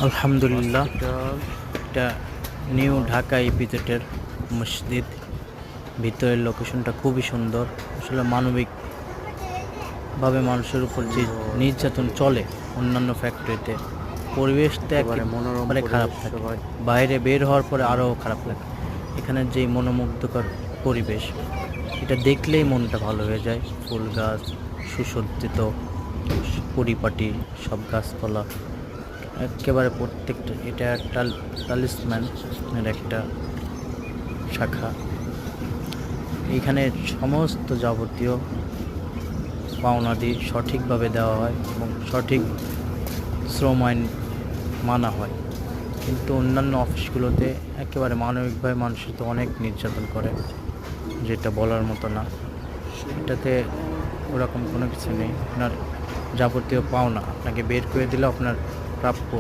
আলহামদুলিল্লাহ, এটা নিউ ঢাকা ইপিজেটের মসজিদ। ভিতরের লোকেশনটা খুবই সুন্দর। আসলে মানবিকভাবে মানুষের উপর যে নির্যাতন চলে অন্যান্য ফ্যাক্টরিতে, পরিবেশটা একেবারে খারাপ থাকে। বাইরে বের হওয়ার পরে আরও খারাপ লাগে। এখানে যে মনোমুগ্ধকর পরিবেশ, এটা দেখলেই মনটা ভালো হয়ে যায়। ফুল গাছ, সুসজ্জিত পরিপাটি সব গাছপালা, একেবারে প্রত্যেকটা। এটা টালিসম্যানের একটা শাখা। এইখানে সমস্ত যাবতীয় পাওনাদি সঠিকভাবে দেওয়া হয় এবং সঠিক শ্রম আইন মানা হয়। কিন্তু অন্যান্য অফিসগুলোতে একেবারে মানবিকভাবে মানুষের তো অনেক নির্যাতন করে, যেটা বলার মতো না। এটাতে ওরকম কোনো কিছু নেই। আপনার যাবতীয় পাওনা আপনাকে বের করে দিলে আপনার প্রাপ্য